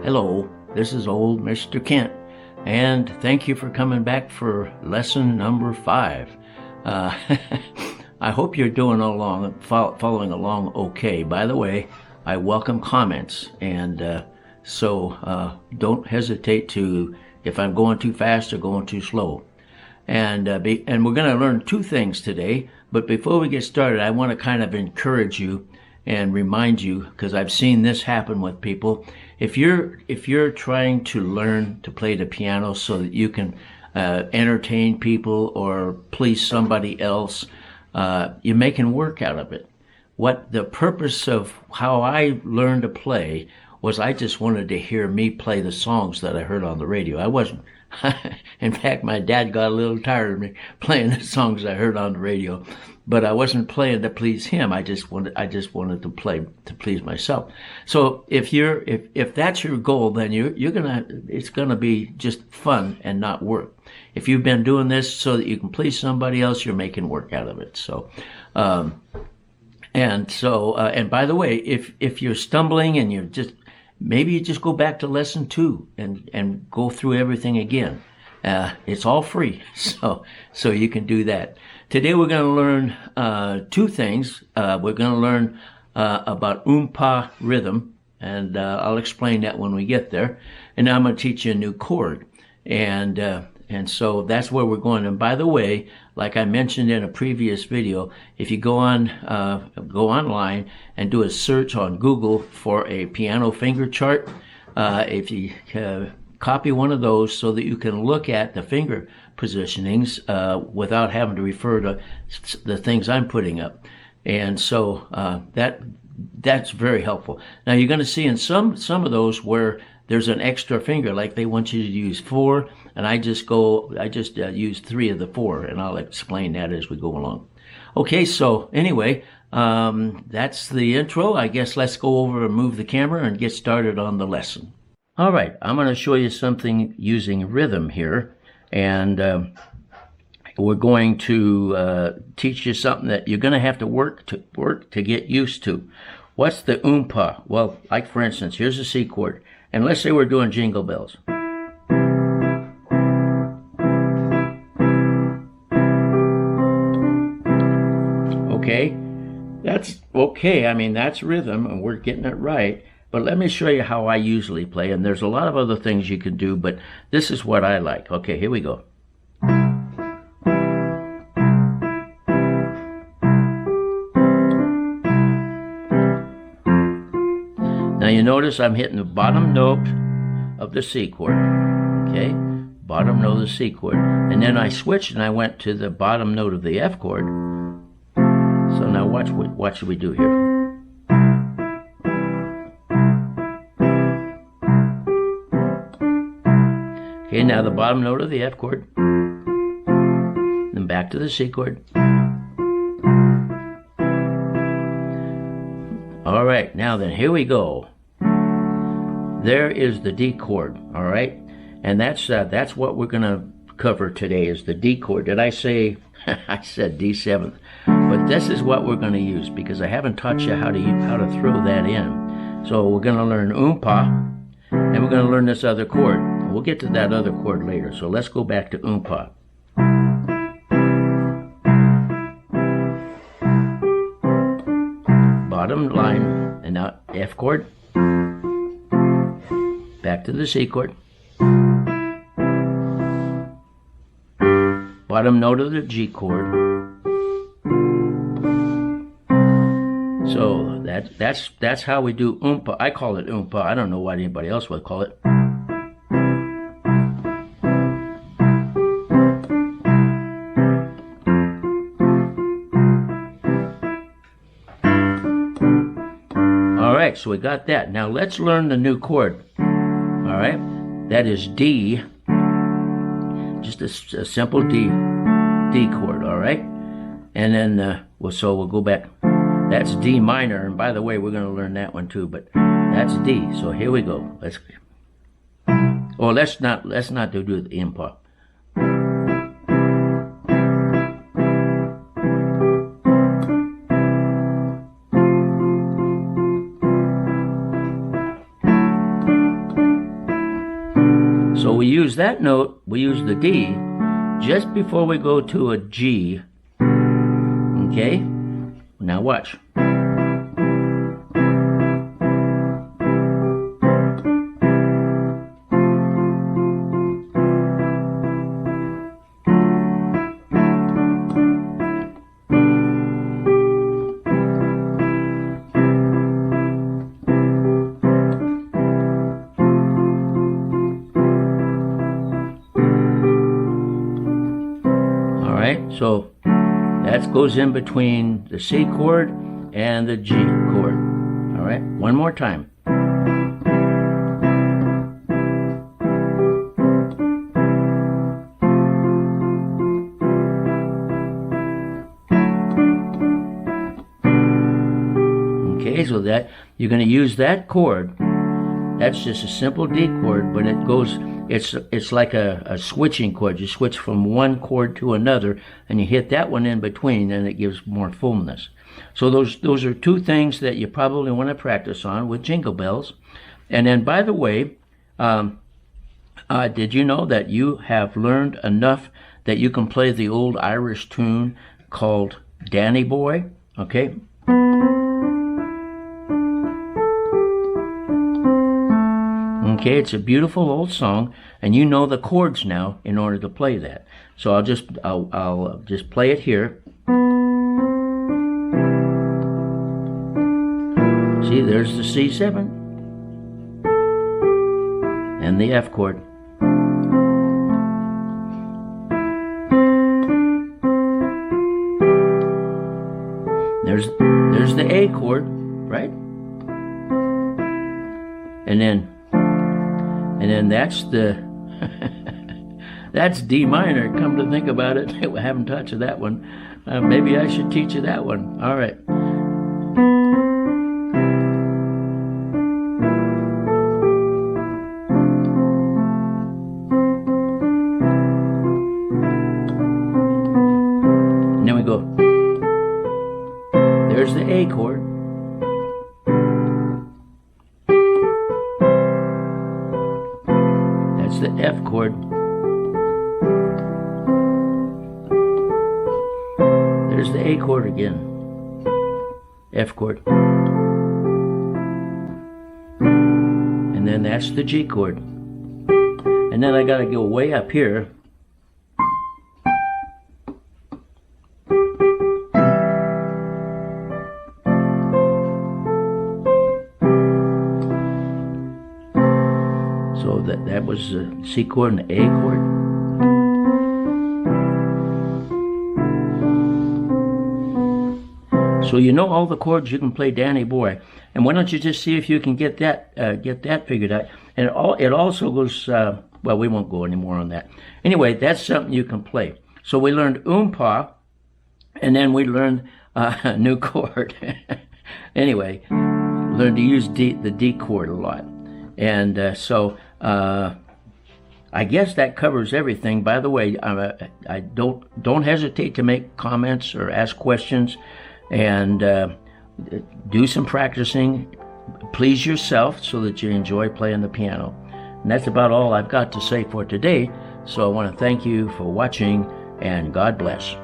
Hello, this is old Mr. Kent, and thank you for coming back for lesson number 5. I hope you're doing following along okay. By the way, I welcome comments, and so don't hesitate to, if I'm going too fast or going too slow. And we're going to learn 2 things today, but before we get started, I want to kind of encourage you and remind you, because I've seen this happen with people. If you're trying to learn to play the piano so that you can entertain people or please somebody else, you're making work out of it. What the purpose of how I learned to play was I just wanted to hear me play the songs that I heard on the radio. I wasn't. In fact, my dad got a little tired of me playing the songs I heard on the radio, but I wasn't playing to please him. I just wanted to play to please myself. So if that's your goal, then it's gonna be just fun and not work. If you've been doing this so that you can please somebody else, you're making work out of it. So, and by the way, if you're stumbling and maybe you just go back to lesson 2 and go through everything again. It's all free, so you can do that. Today we're going to learn 2 things. We're going to learn about oompa rhythm, and I'll explain that when we get there. And now I'm going to teach you a new chord, and so that's where we're going. And by the way, like I mentioned in a previous video, if you go online and do a search on Google for a piano finger chart, if you copy one of those so that you can look at the finger positionings without having to refer to the things I'm putting up. And so that's very helpful. Now you're going to see in some of those where there's an extra finger, like they want you to use 4, and I just use 3 of the 4, and I'll explain that as we go along. Okay, so anyway, that's the intro. I guess let's go over and move the camera and get started on the lesson. All right, I'm going to show you something using rhythm here, and we're going to teach you something that you're going to have to work to get used to. What's the oompa? Well, like for instance, here's a C chord, and let's say we're doing Jingle Bells. Okay, that's okay. I mean, that's rhythm, and we're getting it right. But let me show you how I usually play, and there's a lot of other things you can do, but this is what I like. Okay, here we go. Now you notice I'm hitting the bottom note of the C chord, okay? Bottom note of the C chord. And then I switched and I went to the bottom note of the F chord. So now watch what should we do here? Okay, now the bottom note of the F chord. Then back to the C chord. All right, now then, here we go. There is the D chord, all right? And that's what we're going to cover today is the D chord. Did I say, I said D7th, but this is what we're going to use because I haven't taught you how to throw that in. So we're going to learn oompa, and we're going to learn this other chord. We'll get to that other chord later, so let's go back to oompa. Bottom line, and now F chord. Back to the C chord. Bottom note of the G chord. So that's how we do oompa. I call it oompa. I don't know what anybody else would call it. All right, so we got that. Now let's learn the new chord. All right, that is D, just a simple D chord, all right? And then, so we'll go back. That's D minor, and by the way, we're going to learn that one too, but that's D, so here we go. Let's not do the oompa. use that note, we use the D, just before we go to a G. Okay? Now watch. So that goes in between the C chord and the G chord. All right, one more time. Okay, so that you're going to use that chord. That's just a simple D chord, but it goes, it's like a switching chord. You switch from one chord to another, and you hit that one in between, and it gives more fullness. So those are two things that you probably want to practice on with Jingle Bells. And then, by the way, did you know that you have learned enough that you can play the old Irish tune called Danny Boy? Okay. Okay, it's a beautiful old song, and you know the chords now in order to play that. So I'll just play it here. See, there's the C7 and the F chord. There's the A chord, right? And then that's the that's D minor. Come to think about it, I haven't touched that one. Maybe I should teach you that one. All right. And then we go. There's the A chord. That's the F chord. There's the A chord again. F chord. And then that's the G chord. And then I gotta go way up here. So that was the C chord and the A chord. So you know all the chords, you can play Danny Boy. And why don't you just see if you can get that figured out. And it also goes, well, we won't go any more on that. Anyway, that's something you can play. So we learned oompa, and then we learned a new chord. Anyway, learned to use the D chord a lot. And so I guess that covers everything. By the way, I don't hesitate to make comments or ask questions, and do some practicing. Please yourself so that you enjoy playing the piano. And that's about all I've got to say for today. So I want to thank you for watching, and God bless.